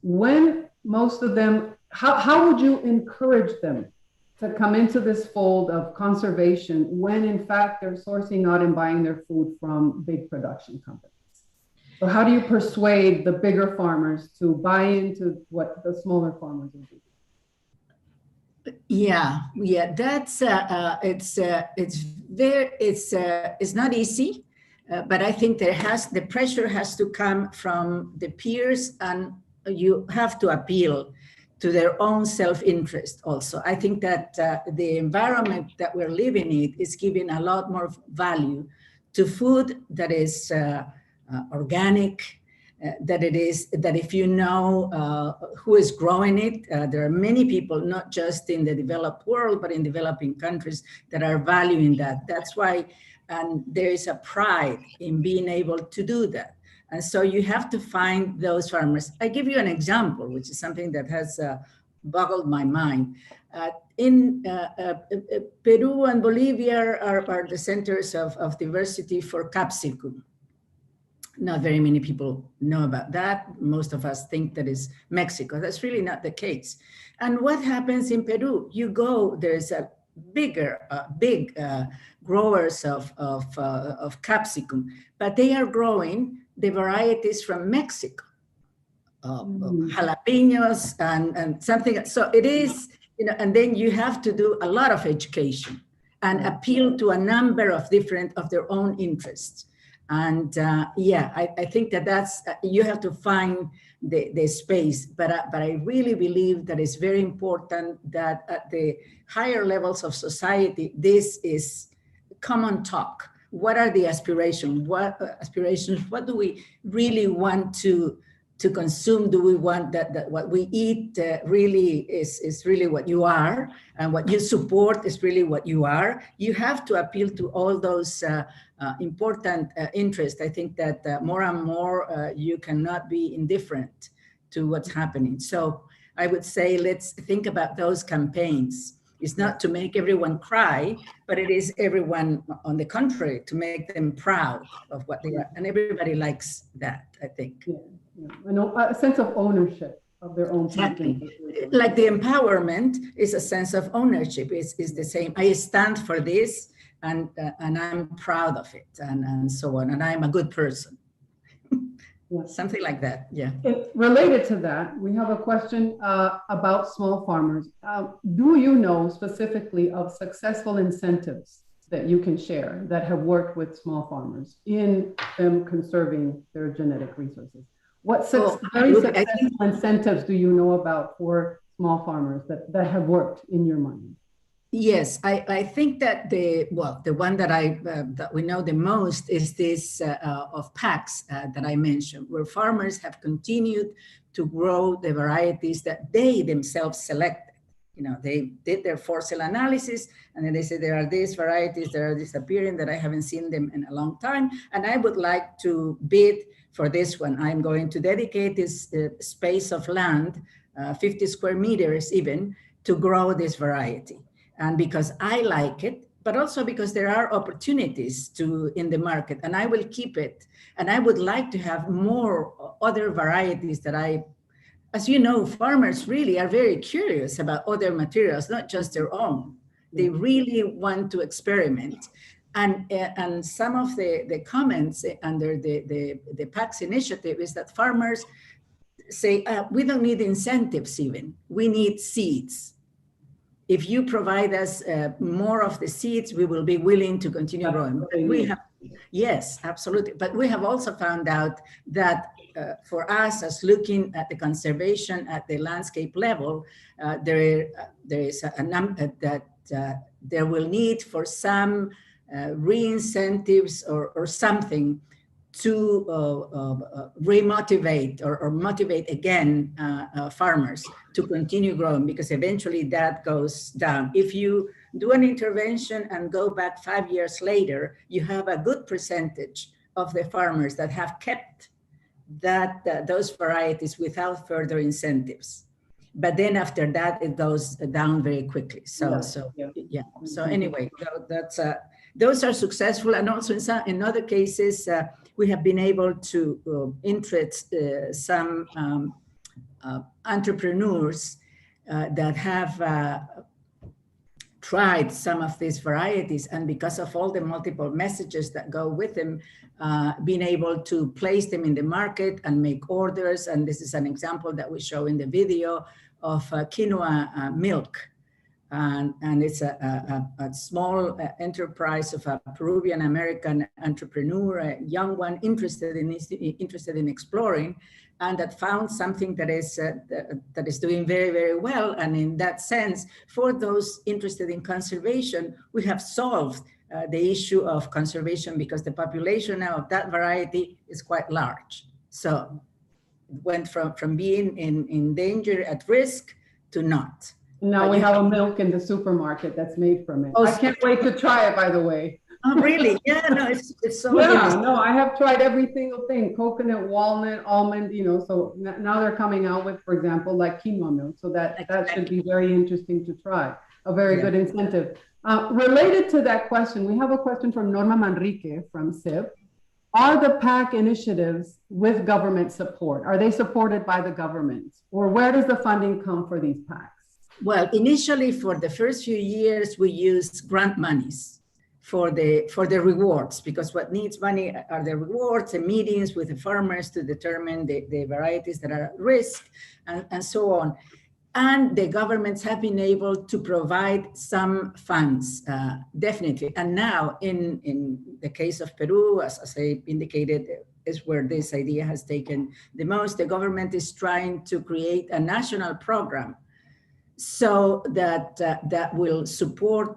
[SPEAKER 3] When most of them, how would you encourage them to come into this fold of conservation when in fact they're sourcing out and buying their food from big production companies? So how do you persuade the bigger farmers to buy into what the smaller farmers are doing?
[SPEAKER 1] Yeah, that's it's not easy, but I think the pressure has to come from the peers, and you have to appeal to their own self-interest also. I think that the environment that we're living in is giving a lot more value to food that is organic, that if you know who is growing it, there are many people, not just in the developed world, but in developing countries that are valuing that. That's why, and there is a pride in being able to do that. And so you have to find those farmers. I give you an example, which is something that has boggled my mind. In Peru and Bolivia are the centers of diversity for capsicum. Not very many people know about that. Most of us think that is Mexico. That's really not the case. And what happens in Peru? You go, there's a big growers of capsicum, but they are growing the varieties from Mexico, jalapenos and something. So it is, and then you have to do a lot of education and appeal to a number of different of their own interests. And I think that's, you have to find the space, but I really believe that it's very important that at the higher levels of society, this is common talk. What are the aspirations? What do we really want to consume? Do we want that what we eat really is really what you are, and what you support is really what you are? You have to appeal to all those important interests. I think that more and more you cannot be indifferent to what's happening. So I would say let's think about those campaigns. It's not to make everyone cry, but it is everyone, on the contrary, to make them proud of what they are. And everybody likes that, I think.
[SPEAKER 3] Yeah. A sense of ownership of their own.
[SPEAKER 1] Exactly. Like the empowerment is a sense of ownership. Is the same. I stand for this, and I'm proud of it, and so on. And I'm a good person. Yeah. Something like that, yeah.
[SPEAKER 3] Related to that, we have a question about small farmers. Do you know specifically of successful incentives that you can share that have worked with small farmers in them conserving their genetic resources? What very successful incentives do you know about for small farmers that have worked in your mind?
[SPEAKER 1] Yes, I think that the one that that we know the most is this of PACs that I mentioned, where farmers have continued to grow the varieties that they themselves selected. They did their fossil analysis, and then they said there are these varieties that are disappearing, that I haven't seen them in a long time, and I would like to bid for this one. I'm going to dedicate this space of land, 50 square meters even, to grow this variety. And because I like it, but also because there are opportunities in the market, and I will keep it. And I would like to have more other varieties that as you know, farmers really are very curious about other materials, not just their own. They really want to experiment. And some of the comments under the PACS initiative is that farmers say, we don't need incentives even, we need seeds. if you provide us more of the seeds, we will be willing to continue growing. But we have, yes, absolutely. But we have also found out that for us, as looking at the conservation at the landscape level, there is a number that there will need for some re-incentives or something to remotivate or motivate again farmers to continue growing, because eventually that goes down. If you do an intervention and go back 5 years later, you have a good percentage of the farmers that have kept those varieties without further incentives. But then after that, it goes down very quickly. So anyway, that's those are successful, and also in other cases, we have been able to interest some entrepreneurs that have tried some of these varieties, and because of all the multiple messages that go with them, being able to place them in the market and make orders. And this is an example that we show in the video of quinoa milk. And it's a small enterprise of a Peruvian American entrepreneur, a young one interested in exploring, and that found something that is doing very, very well. And in that sense, for those interested in conservation, we have solved the issue of conservation, because the population now of that variety is quite large. So it went from being in danger, at risk, to not.
[SPEAKER 3] Now we have a milk in the supermarket that's made from it. I can't wait to try it, by the way.
[SPEAKER 1] Oh, really? Yeah, no, it's so
[SPEAKER 3] yeah, no, I have tried every single thing: coconut, walnut, almond, so now they're coming out with, for example, like quinoa milk. So that should be very interesting to try. A very good incentive. Related to that question, we have a question from Norma Manrique from SIP. Are the PAC initiatives with government support? Are they supported by the government? Or where does the funding come for these PACs?
[SPEAKER 1] Well, initially, for the first few years, we used grant monies for the rewards, because what needs money are the rewards, the meetings with the farmers to determine the varieties that are at risk, and so on. And the governments have been able to provide some funds, definitely. And now, in the case of Peru, as I indicated, is where this idea has taken the most. The government is trying to create a national program so that that will support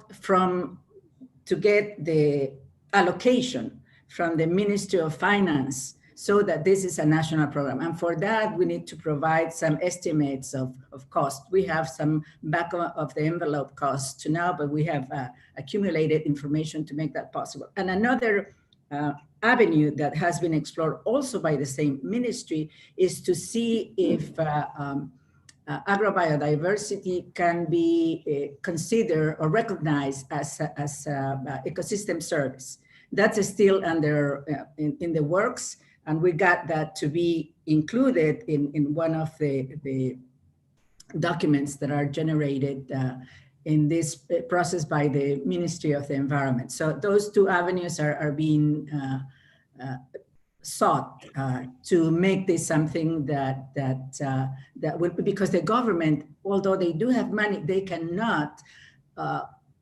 [SPEAKER 1] to get the allocation from the Ministry of Finance, so that this is a national program. And for that, we need to provide some estimates of cost. We have some back of the envelope costs to now, but we have accumulated information to make that possible. And another avenue that has been explored also by the same ministry is to see if agrobiodiversity can be considered or recognized as ecosystem service. That's still under in the works, and we got that to be included in one of the documents that are generated in this process by the Ministry of the Environment. So those two avenues are being sought to make this something that will, because the government, although they do have money, they cannot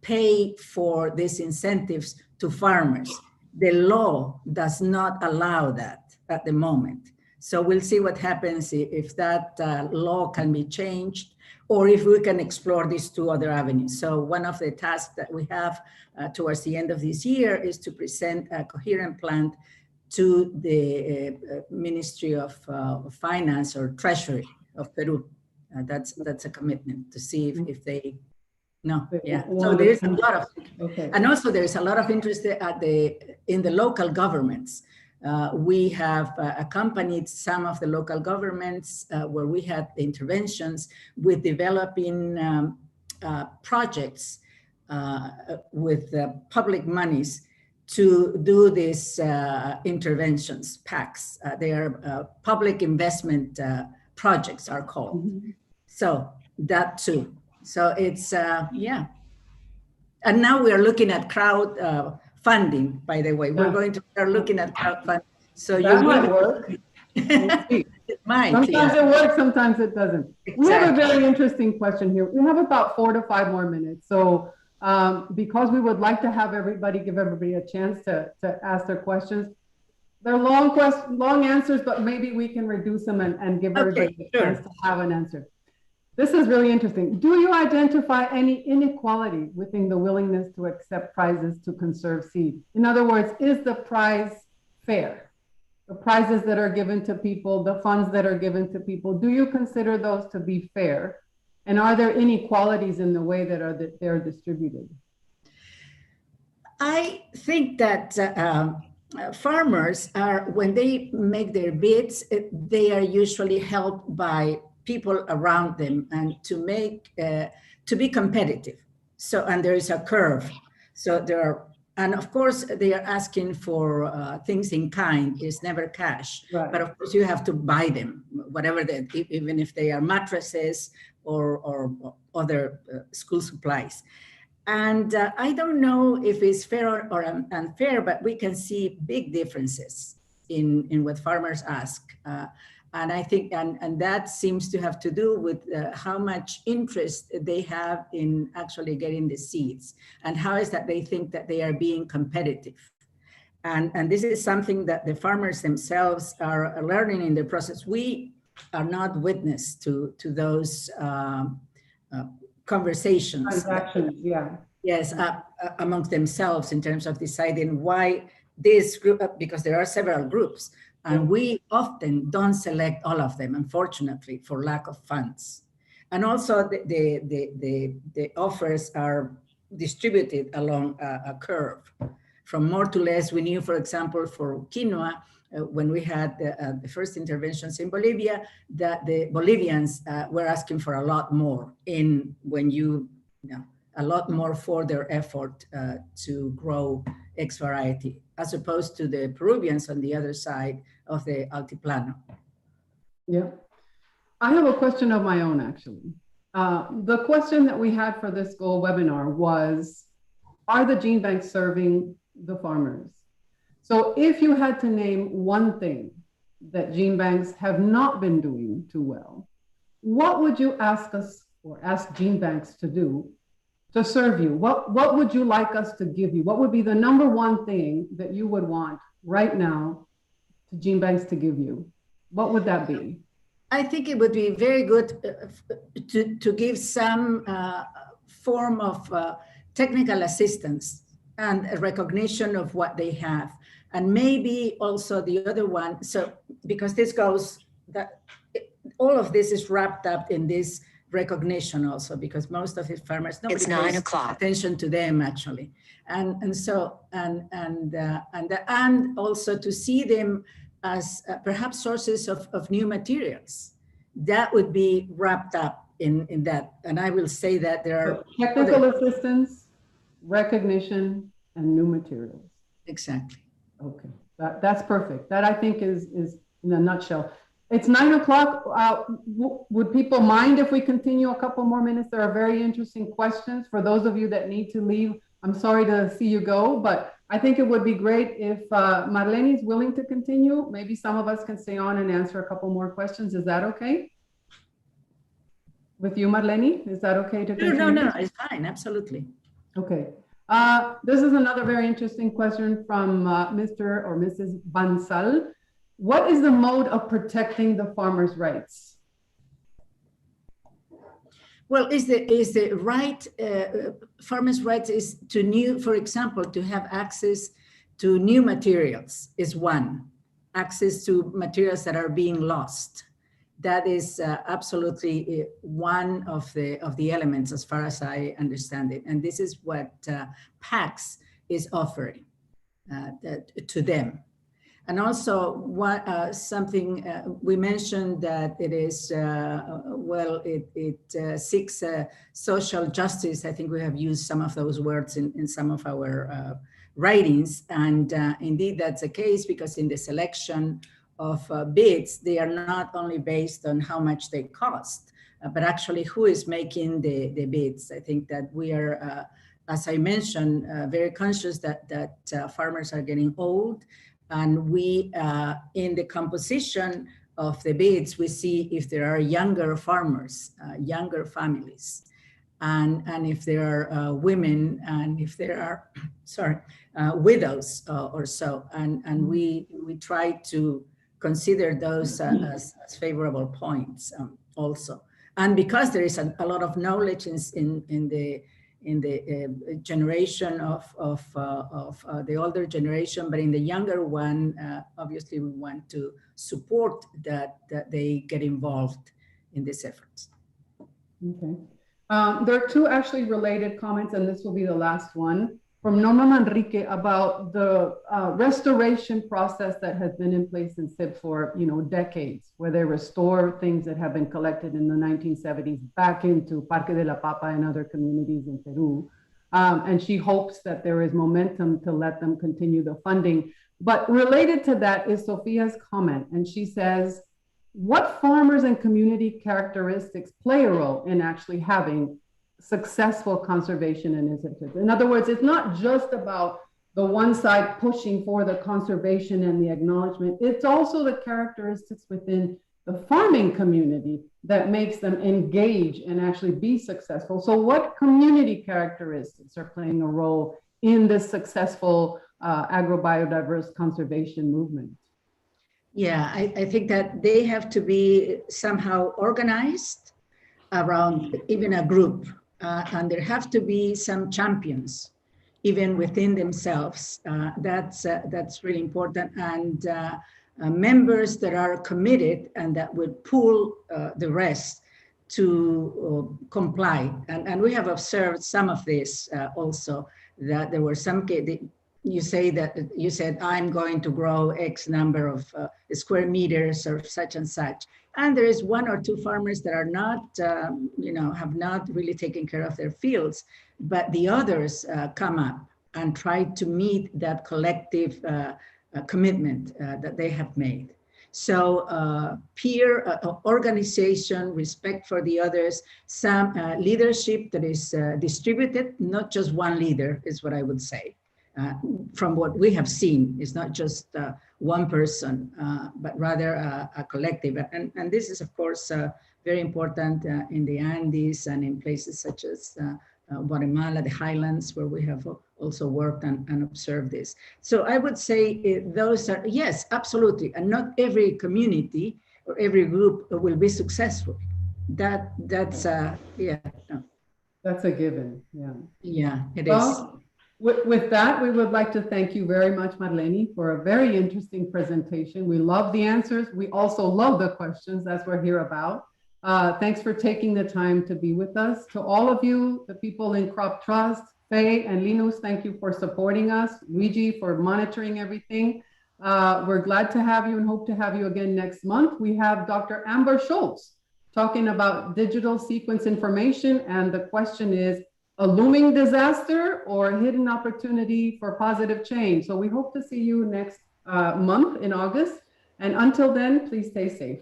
[SPEAKER 1] pay for these incentives to farmers. The law does not allow that at the moment. So we'll see what happens if that law can be changed, or if we can explore these two other avenues. So one of the tasks that we have towards the end of this year is to present a coherent plan to the Ministry of Finance or Treasury of Peru. That's a commitment to see if they, no, yeah. So there's a lot of, and also there's a lot of interest in the local governments. We have accompanied some of the local governments where we had interventions with developing projects with public monies to do these interventions, PACs. They are public investment projects are called. Mm-hmm. So that too. So it's, yeah. And now we are looking at crowd funding, by the way. We're going to start looking at crowd funding. So
[SPEAKER 3] that might work.
[SPEAKER 1] It might.
[SPEAKER 3] Sometimes it works, sometimes it doesn't.
[SPEAKER 1] Exactly.
[SPEAKER 3] We have a very interesting question here. We have about 4 to 5 more minutes. So because we would like to have everybody, give everybody a chance to ask their questions. They're long answers, but maybe we can reduce them and give everybody a chance to have an answer. This is really interesting. Do you identify any inequality within the willingness to accept prizes to conserve seed? In other words, is the prize fair? The prizes that are given to people, the funds that are given to people, do you consider those to be fair? And are there inequalities in the way that they're distributed?
[SPEAKER 1] I think that farmers are, when they make their bids, they are usually helped by people around them and to make, to be competitive. So, and there is a curve. So there are, and of course they are asking for things in kind, it's never cash, right. But of course you have to buy them, whatever they, even if they are mattresses or other school supplies. And I don't know if it's fair or unfair, but we can see big differences in what farmers ask. And I think, and that seems to have to do with how much interest they have in actually getting the seeds, and how is that they think that they are being competitive. And this is something that the farmers themselves are learning in the process. We are not witness to those conversations.
[SPEAKER 3] Transactions, yeah.
[SPEAKER 1] Yes, amongst themselves in terms of deciding why this group, because there are several groups, and we often don't select all of them, unfortunately, for lack of funds. And also the offers are distributed along a curve. From more to less, we knew, for example, for quinoa, when we had the first interventions in Bolivia, that the Bolivians were asking for a lot more a lot more for their effort to grow X variety, as opposed to the Peruvians on the other side of the Altiplano.
[SPEAKER 3] Yeah, I have a question of my own, actually. The question that we had for this Go webinar was, are the gene banks serving the farmers? So if you had to name one thing that gene banks have not been doing too well, what would you ask us or ask gene banks to do to serve you? What would you like us to give you? What would be the number one thing that you would want right now to gene banks to give you? What would that be?
[SPEAKER 1] I think it would be very good to give some form of technical assistance and a recognition of what they have. And maybe also the other one, so because this goes, that all of this is wrapped up in this recognition also, because most of the farmers, nobody pays attention to them actually. And so, and also to see them as perhaps sources of new materials. That would be wrapped up in that. And I will say that there are
[SPEAKER 3] technical assistance, recognition, and new materials.
[SPEAKER 1] Exactly.
[SPEAKER 3] Okay, that's perfect. That I think is in a nutshell. It's 9 o'clock. Would people mind if we continue a couple more minutes? There are very interesting questions for those of you that need to leave. I'm sorry to see you go, but I think it would be great if Marleni is willing to continue. Maybe some of us can stay on and answer a couple more questions. Is that okay? With you, Marleni? Is that okay to continue?
[SPEAKER 1] No, it's fine. Absolutely.
[SPEAKER 3] Okay. This is another very interesting question from Mr. or Mrs. Bansal. What is the mode of protecting the farmers' rights?
[SPEAKER 1] Well, is the right, farmers' rights is to for example, to have access to new materials is one. Access to materials that are being lost. That is absolutely one of the elements as far as I understand it. And this is what PACS is offering to them. And also something we mentioned that it is, it seeks social justice. I think we have used some of those words in some of our writings. And indeed that's the case, because in the selection of bids, they are not only based on how much they cost, but actually who is making the bids. I think that we are, as I mentioned, very conscious that farmers are getting old. And we, in the composition of the bids, we see if there are younger farmers, younger families, and if there are women, and if there are, sorry, widows or so. And we try to consider those as favorable points also. And because there is a lot of knowledge in the generation of the older generation, but in the younger one, obviously we want to support that they get involved in these efforts.
[SPEAKER 3] Okay. There are two actually related comments, and this will be the last one, from Norma Manrique about the restoration process that has been in place in CIP for decades, where they restore things that have been collected in the 1970s back into Parque de la Papa and other communities in Peru. And she hopes that there is momentum to let them continue the funding. But related to that is Sophia's comment, and she says, what farmers and community characteristics play a role in actually having successful conservation initiatives? In other words, it's not just about the one side pushing for the conservation and the acknowledgement. It's also the characteristics within the farming community that makes them engage and actually be successful. So what community characteristics are playing a role in this successful agrobiodiverse conservation movement?
[SPEAKER 1] Yeah, I think that they have to be somehow organized around even a group, and there have to be some champions, even within themselves. That's really important, and members that are committed and that would pull the rest to comply. And we have observed some of this also, that there were some cases. You said, I'm going to grow X number of square meters or such and such. And there is one or two farmers that are not, have not really taken care of their fields, but the others come up and try to meet that collective commitment that they have made. So peer organization, respect for the others, some leadership that is distributed, not just one leader is what I would say. From what we have seen, it's not just one person, but rather a collective. And this is, of course, very important in the Andes and in places such as Guatemala, the highlands, where we have also worked and observed this. So I would say those are, yes, absolutely. And not every community or every group will be successful. That's yeah. No.
[SPEAKER 3] That's a given, yeah.
[SPEAKER 1] Yeah, it is.
[SPEAKER 3] With that, we would like to thank you very much, Marleni, for a very interesting presentation. We love the answers. We also love the questions. That's what we're here about. Thanks for taking the time to be with us. To all of you, the people in Crop Trust, Faye and Linus, thank you for supporting us. Luigi for monitoring everything. We're glad to have you and hope to have you again next month. We have Dr. Amber Schultz talking about digital sequence information. And the question is, a looming disaster or a hidden opportunity for positive change? So we hope to see you next month in August. And until then, please stay safe.